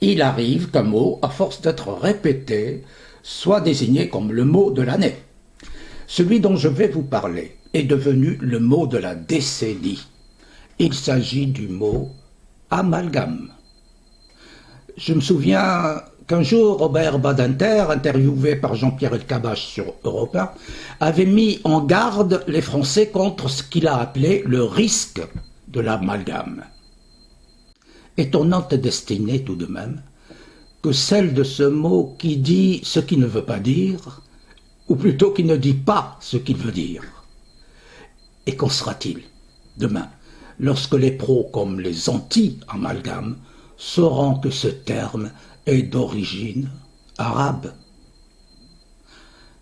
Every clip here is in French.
Il arrive qu'un mot, à force d'être répété, soit désigné comme le mot de l'année. Celui dont je vais vous parler est devenu le mot de la décennie. Il s'agit du mot amalgame. Je me souviens qu'un jour, Robert Badinter, interviewé par Jean-Pierre Elkabbach sur Europe 1, avait mis en garde les Français contre ce qu'il a appelé le risque de l'amalgame. Étonnante destinée tout de même que celle de ce mot qui dit ce qu'il ne veut pas dire, ou plutôt qui ne dit pas ce qu'il veut dire. Et qu'en sera-t-il demain, lorsque les pros comme les anti-amalgames sauront que ce terme est d'origine arabe?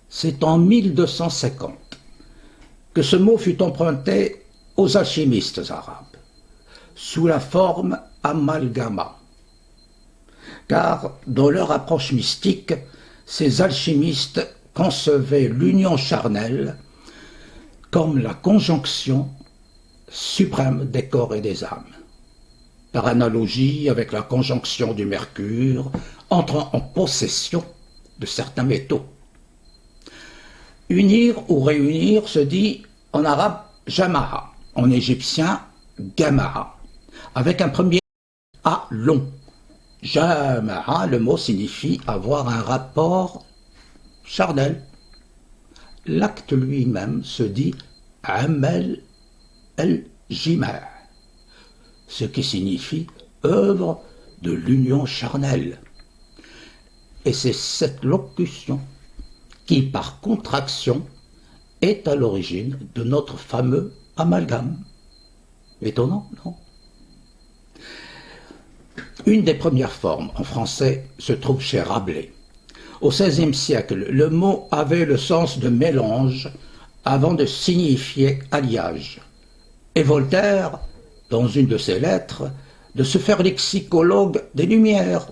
C'est en 1250 que ce mot fut emprunté aux alchimistes arabes, sous la forme amalgama. Car dans leur approche mystique, ces alchimistes concevaient l'union charnelle comme la conjonction suprême des corps et des âmes, par analogie avec la conjonction du mercure entrant en possession de certains métaux. Unir ou réunir se dit en arabe jama'a, en égyptien gama'a, avec un premier A long. Jama'a, le mot signifie avoir un rapport charnel. L'acte lui-même se dit amal el-jima', ce qui signifie œuvre de l'union charnelle. Et c'est cette locution qui, par contraction, est à l'origine de notre fameux amalgame. Étonnant, non? Une des premières formes en français se trouve chez Rabelais. Au XVIe siècle, le mot avait le sens de mélange avant de signifier alliage. Et Voltaire, dans une de ses lettres, de se faire lexicologue des Lumières.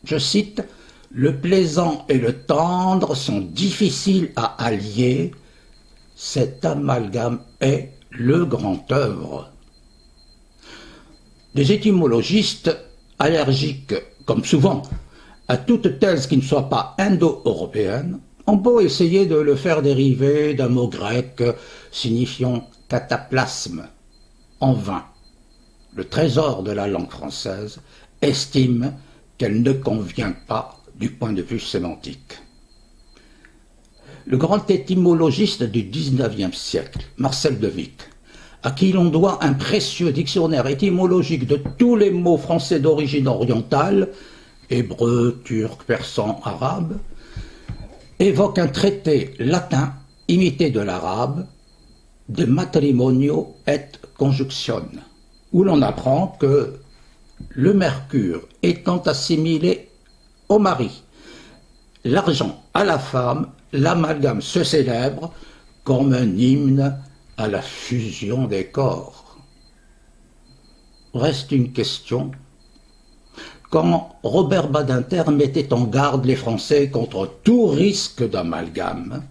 Je cite, « Le plaisant et le tendre sont difficiles à allier. Cet amalgame est le grand œuvre. » Des étymologistes allergiques, comme souvent, à toute thèse qui ne soit pas indo-européenne, ont beau essayer de le faire dériver d'un mot grec signifiant cataplasme. En vain. Le trésor de la langue française estime qu'elle ne convient pas du point de vue sémantique. Le grand étymologiste du XIXe siècle, Marcel de Vic, à qui l'on doit un précieux dictionnaire étymologique de tous les mots français d'origine orientale, hébreu, turc, persan, arabe, évoque un traité latin imité de l'arabe, de matrimonio et conjunction, où l'on apprend que le mercure étant assimilé au mari, l'argent à la femme, l'amalgame se célèbre comme un hymne à la fusion des corps. Reste une question. Quand Robert Badinter mettait en garde les Français contre tout risque d'amalgame,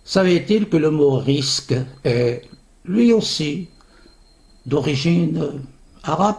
savait-il que le mot risque est, lui aussi, d'origine arabe?